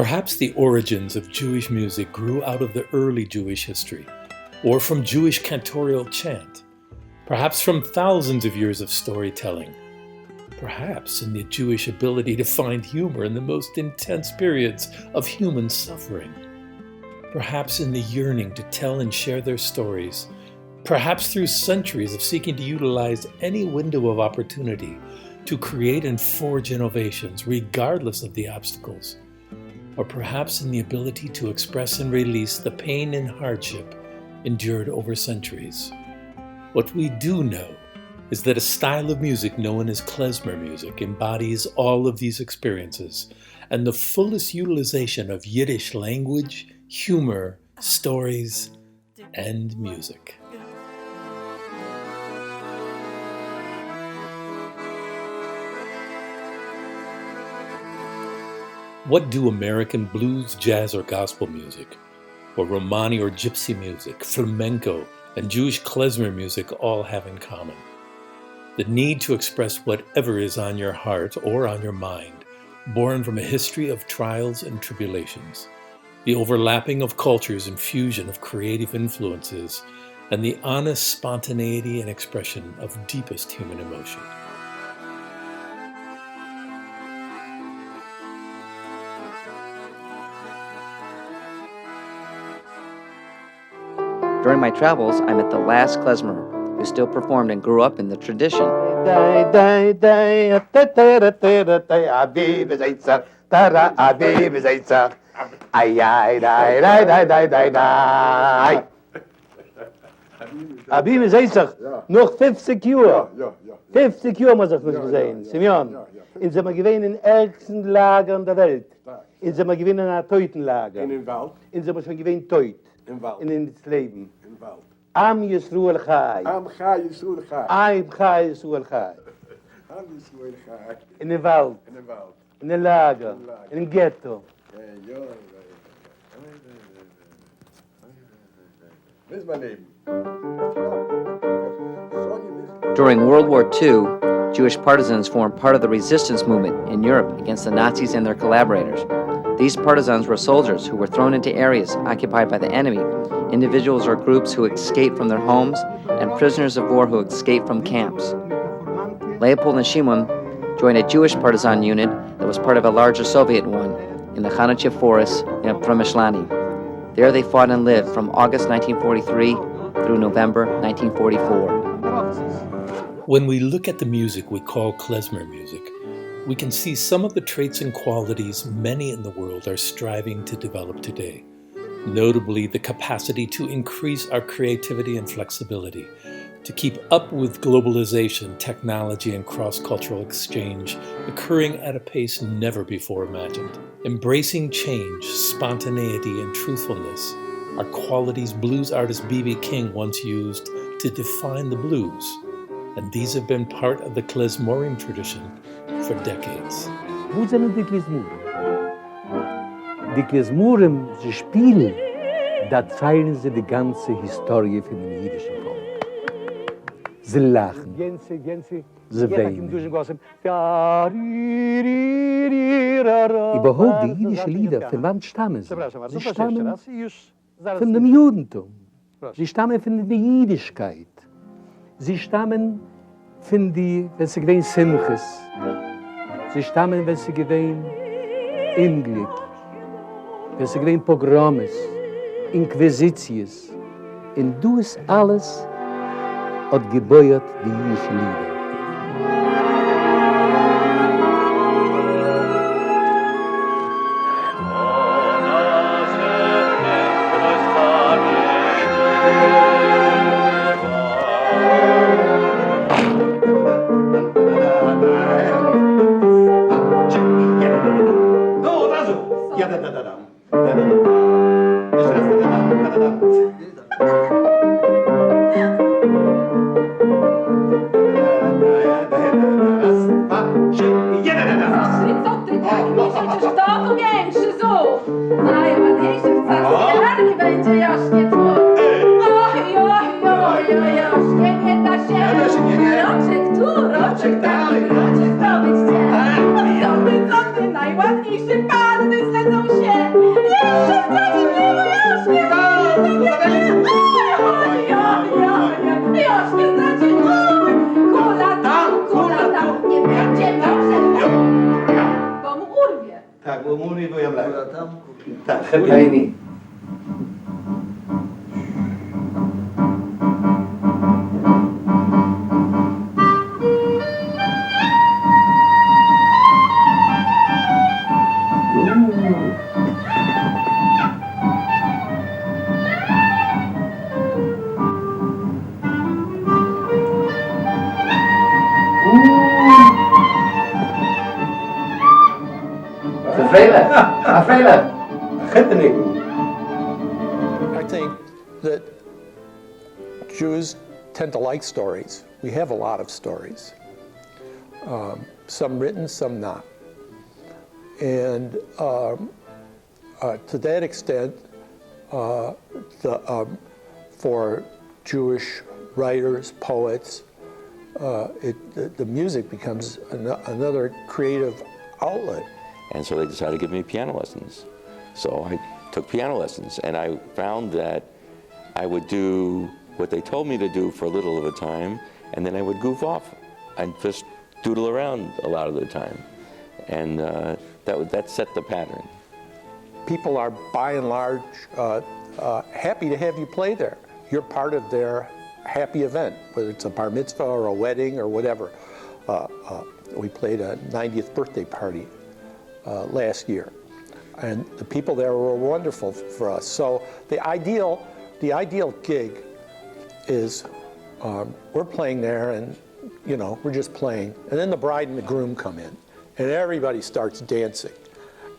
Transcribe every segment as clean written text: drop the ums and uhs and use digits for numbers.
Perhaps the origins of Jewish music grew out of the early Jewish history, or from Jewish cantorial chant, perhaps from thousands of years of storytelling, perhaps in the Jewish ability to find humor in the most intense periods of human suffering, perhaps in the yearning to tell and share their stories, perhaps through centuries of seeking to utilize any window of opportunity to create and forge innovations regardless of the obstacles, or perhaps in the ability to express and release the pain and hardship endured over centuries. What we do know is that a style of music known as Klezmer music embodies all of these experiences and the fullest utilization of Yiddish language, humor, stories, and music. What do American blues, jazz, or gospel music, or Romani or gypsy music, flamenco, and Jewish klezmer music all have in common? The need to express whatever is on your heart or on your mind, born from a history of trials and tribulations, the overlapping of cultures and fusion of creative influences, and the honest spontaneity and expression of deepest human emotion. During my travels, I met the last Klezmer, who still performed and grew up in the tradition. Abim is Eitzach, noch 50 Jahre. 50 Jahre muss ich nicht gesehen, Simeon. In sind wir gewesen in ärgsten Lagern der Welt. In sind wir gewesen in einer Teutenlager. In den Wald. In sind wir schon gewesen Teut. Im Wald. In das Leben. Im Wald. Am Yisruel Chai. Am Chai Yisruel Chai. Am Chai Yisruel Chai. Am Yisruel Chai. In den Wald. In den Wald. In den Lager. In den Ghetto. Das ist mein Leben. During World War II, Jewish partisans formed part of the resistance movement in Europe against the Nazis and their collaborators. These partisans were soldiers who were thrown into areas occupied by the enemy, individuals or groups who escaped from their homes, and prisoners of war who escaped from camps. Leopold and Shimon joined a Jewish partisan unit that was part of a larger Soviet one in the Khanatchev forests in Przemyślani. There they fought and lived from August 1943 through November 1944. When we look at the music we call klezmer music, we can see some of the traits and qualities many in the world are striving to develop today. Notably, the capacity to increase our creativity and flexibility, to keep up with globalization, technology, and cross-cultural exchange occurring at a pace never before imagined. Embracing change, spontaneity, and truthfulness are qualities blues artist B.B. King once used to define the blues, and these have been part of the klezmorim tradition for decades. Wo sind die Klezmuren? Die Klezmuren, sie spielen, da zeigen sie die ganze Historie von dem jüdischen Volk. Sie lachen, sie weinen. Überhaupt die jüdischen Lieder, von wann stammen sie? Sie stammen von dem Judentum. Sie stammen von der Jüdischkeit. Sie stammen von die, wenn sie gewähnen Simches. Sie stammen, wenn sie gewähnen Unglück. Wenn sie gewähnen Pogromes, Inquisities. Und du es alles hat gebeuert die jüdische Liebe. Najładniejszy pan, to jest lecą się! Tak, bo mówi, bo ja blałem. Tak, Koleinu. I think that Jews tend to like stories. We have a lot of stories, some written, some not. And to that extent, for Jewish writers, poets, the music becomes another creative outlet. And so they decided to give me piano lessons. So I took piano lessons, and I found that I would do what they told me to do for a little of the time, and then I would goof off and just doodle around a lot of the time. And that set the pattern. People are, by and large, happy to have you play there. You're part of their happy event, whether it's a bar mitzvah or a wedding or whatever. We played a 90th birthday party last year, and the people there were wonderful for us. So the ideal gig is we're playing there, and we're just playing, and then the bride and the groom come in, and everybody starts dancing,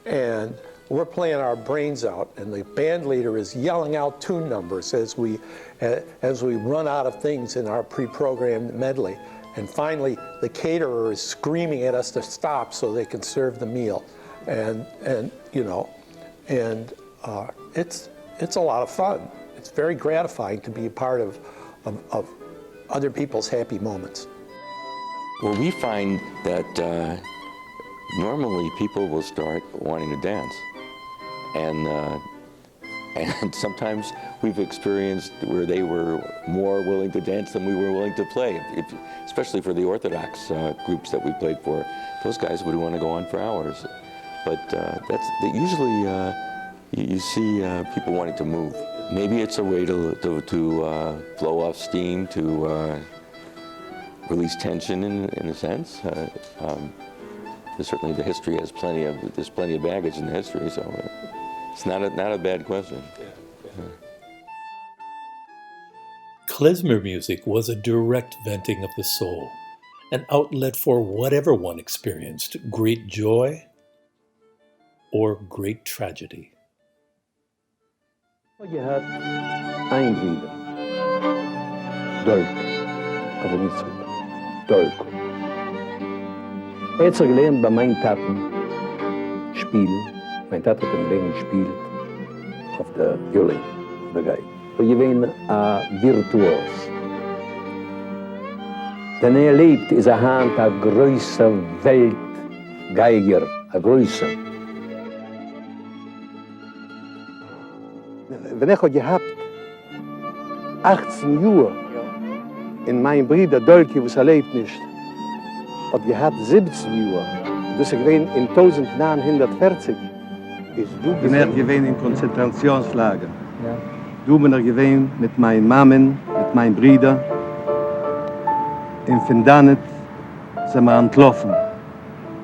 and we're playing our brains out, and the band leader is yelling out tune numbers as we run out of things in our pre-programmed medley. And finally, the caterer is screaming at us to stop so they can serve the meal, and it's a lot of fun. It's very gratifying to be a part of other people's happy moments. Well, we find that normally people will start wanting to dance, and sometimes we've experienced where they were more willing to dance than we were willing to play. Especially for the Orthodox groups that we played for, those guys would want to go on for hours. But usually you see people wanting to move. Maybe it's a way to blow off steam, to release tension in a sense. Certainly the history has there's plenty of baggage in the history, so it's not a bad question. Klezmer music was a direct venting of the soul, an outlet for whatever one experienced, great joy or great tragedy. Je had einblieben. Dolk. Aber nicht so. Dolk. Er hat sich gelernt bei meinen Taten spielen. Mein Tat hat im Leben gespielt auf der Violin, auf der Geige. Und ich bin ein Virtuos. Denn er lebt, ist Hand ein größer Weltgeiger, ein größer. Wenn ich gehabt 18 Jahre in meinem Bruder Dolki, was lebt nicht, hat gehabt 17 Jahre. Das ist gewesen in 1940. Ist du gewesen in Konzentrationslager. Ja. Du bin gewesen mit meinen Mammen, mit meinen Brüdern. Und von dann sind wir entlaufen.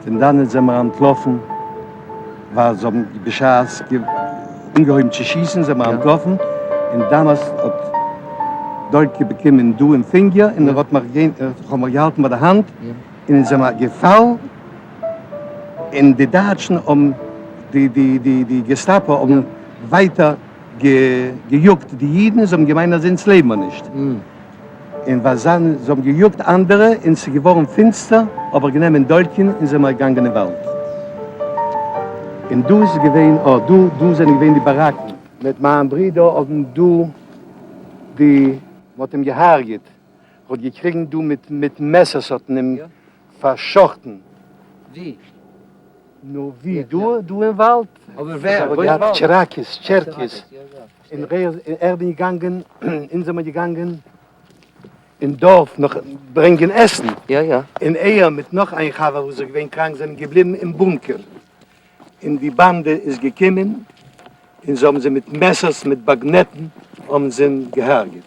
Von dann sind wir entlaufen, war so ein Beschaß, ungeheuer zu schießen, sind wir entlaufen. Und damals hat Dolki bekommen du im Finger, und dann hat man gehalten mit der Hand, und dann sind wir gefallen in die Datschen die Gestapo weiter gejuckt. Die Jiden, so gemeint, das ins Leben wir nicht. Und was dann, so gejuckt andere, und sie geworden finster, aber genommen Dolchen, und sind wir gegangen in den Wald. Und du ist gewesen, du sind gewesen die Baracken. Mit meinem Bruder haben du die, was ihm gehargert, und gekriegt du mit Messers, hat ihm verschochten. Wie? No, wie? Du im Wald? Aber wer? Cherkis. In bin gegangen, in sind wir gegangen, in Dorf noch bringen Essen. Ja, ja. In Ehe mit noch ein Chava, wo sie gewinn krank sind, geblieben im Bunker. In die Bande ist gekommen, und so haben sie mit Messers, mit Bagnetten, um sie gehergert.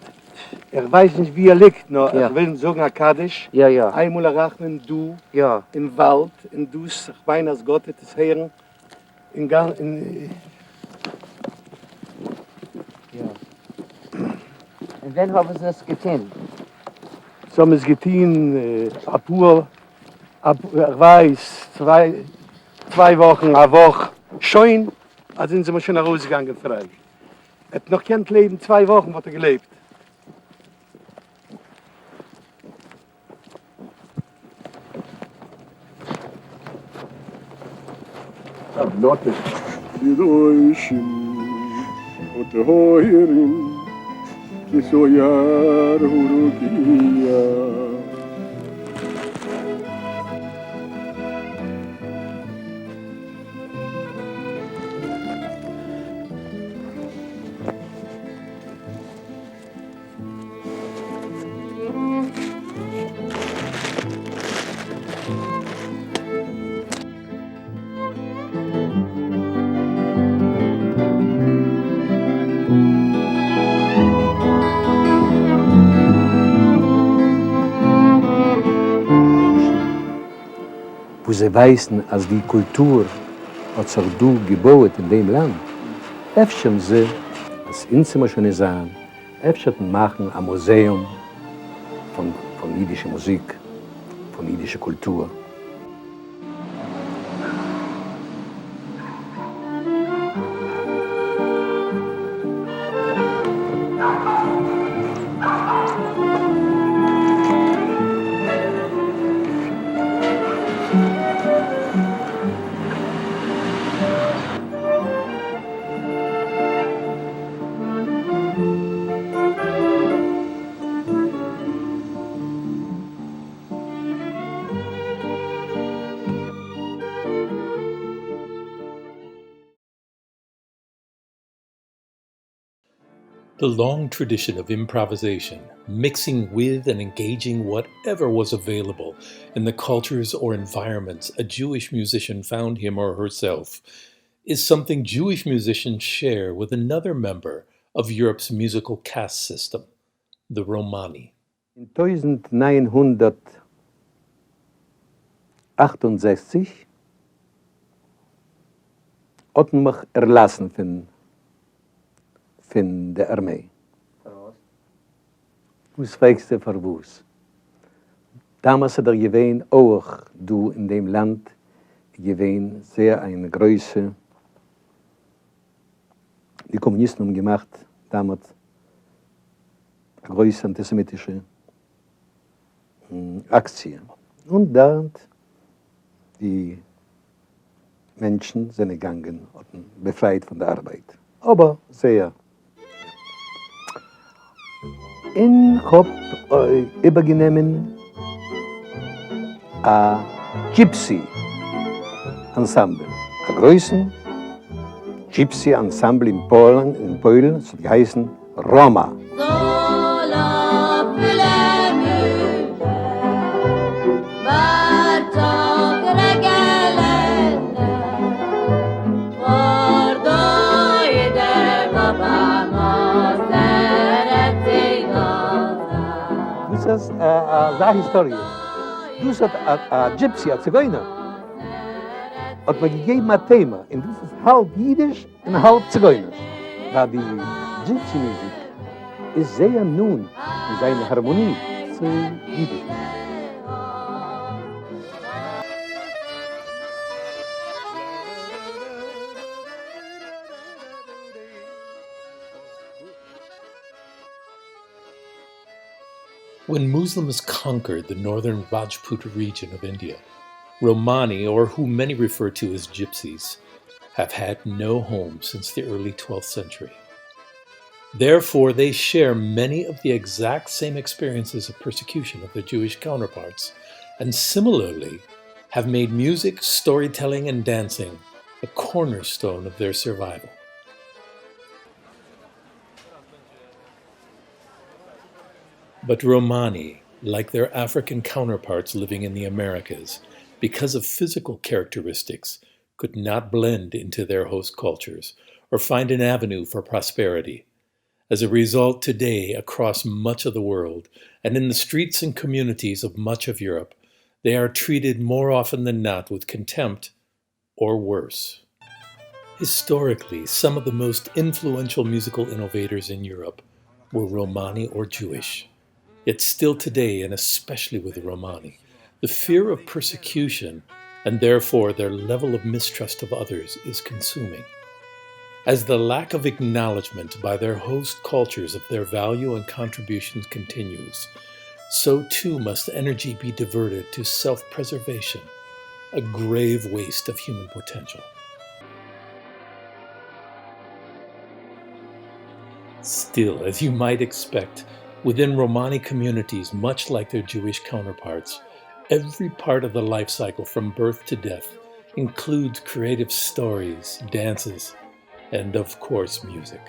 Weiß nicht, wie liegt, nur Ja. ich will sagen, Akkadisch, Ja, ja. einmal errechnen, du Ja. im Wald, und du, ich meine, als Gott, das Herren, in Und wann haben sie das getan? so haben es getan, ich weiß, zwei Wochen, eine Woche, schon, als sind sie mal schon nach Hause gegangen, frei. Hat noch kein Leben, 2 Wochen hat gelebt. Notte. Die Deutschen und die Heuerin, die so Jahr Hurukia. Wo sie wissen, als die Kultur hat sich du gebaut in dem Land, öffnen sie, das Inzimmer schon sagen, öffnen machen ein Museum von jüdischer Musik, von jüdischer Kultur. The long tradition of improvisation, mixing with and engaging whatever was available in the cultures or environments a Jewish musician found him or herself, is something Jewish musicians share with another member of Europe's musical caste system, the Romani. In 1968 hatten mich erlassen von der Armee. Was fragst du für was? Damals hat gewesen, auch du in dem Land, gewesen sehr eine Größe. Die Kommunisten haben gemacht, damals eine große antisemitische Aktion. Und dort die Menschen sind gegangen und befreit von der Arbeit. Aber sehr. Ich habe übergenommen ein Gypsy-Ensemble. Ein größten Gypsy-Ensemble in Polen, das heißt Roma. Das ist eine Historie. Das ist ein Gypsy, ein Zigeuner. Hat mir gegeben ein Thema. Und das ist halb Jiddisch und halb Zigeunerisch. Weil die Gypsy-Musik ist sehr nun in seiner Harmonie zu Jiddisch. When Muslims conquered the northern Rajput region of India, Romani, or who many refer to as Gypsies, have had no home since the early 12th century. Therefore, they share many of the exact same experiences of persecution of their Jewish counterparts, and similarly have made music, storytelling, and dancing a cornerstone of their survival. But Romani, like their African counterparts living in the Americas, because of physical characteristics, could not blend into their host cultures or find an avenue for prosperity. As a result, today, across much of the world, and in the streets and communities of much of Europe, they are treated more often than not with contempt or worse. Historically, some of the most influential musical innovators in Europe were Romani or Jewish. Yet still today, and especially with the Romani, the fear of persecution, and therefore their level of mistrust of others, is consuming. As the lack of acknowledgement by their host cultures of their value and contributions continues, so too must energy be diverted to self-preservation, a grave waste of human potential. Still, as you might expect, within Romani communities, much like their Jewish counterparts, every part of the life cycle from birth to death includes creative stories, dances, and of course, music.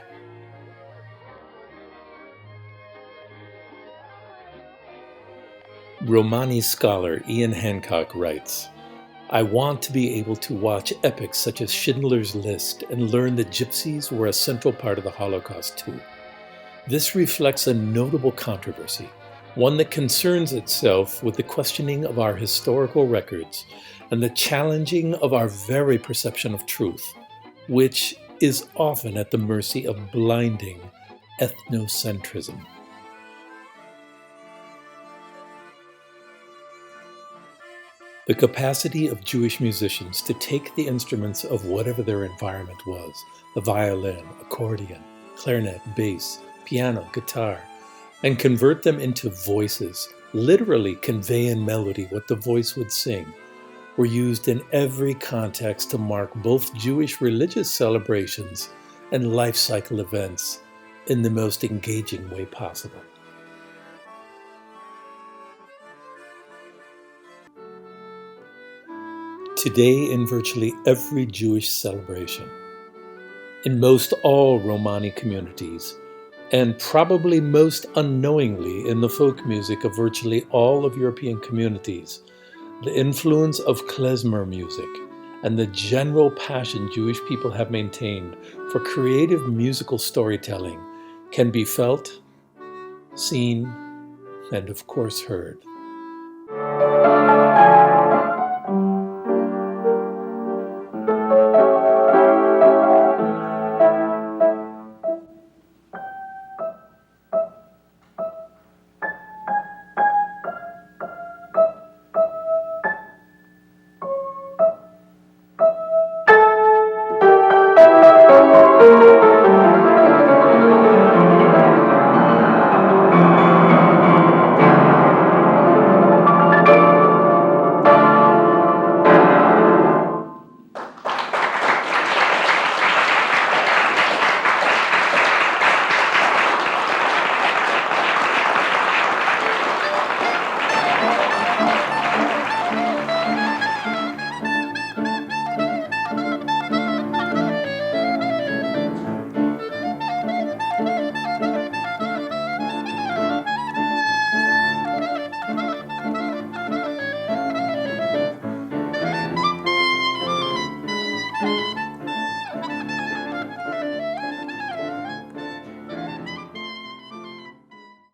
Romani scholar Ian Hancock writes, "I want to be able to watch epics such as Schindler's List and learn that gypsies were a central part of the Holocaust too. This reflects a notable controversy, one that concerns itself with the questioning of our historical records and the challenging of our very perception of truth, which is often at the mercy of blinding ethnocentrism." The capacity of Jewish musicians to take the instruments of whatever their environment was, the violin, accordion, clarinet, bass, piano, guitar, and convert them into voices, literally convey in melody what the voice would sing, were used in every context to mark both Jewish religious celebrations and life cycle events in the most engaging way possible. Today, in virtually every Jewish celebration, in most all Romani communities, and probably most unknowingly in the folk music of virtually all of European communities, the influence of Klezmer music and the general passion Jewish people have maintained for creative musical storytelling can be felt, seen, and of course heard.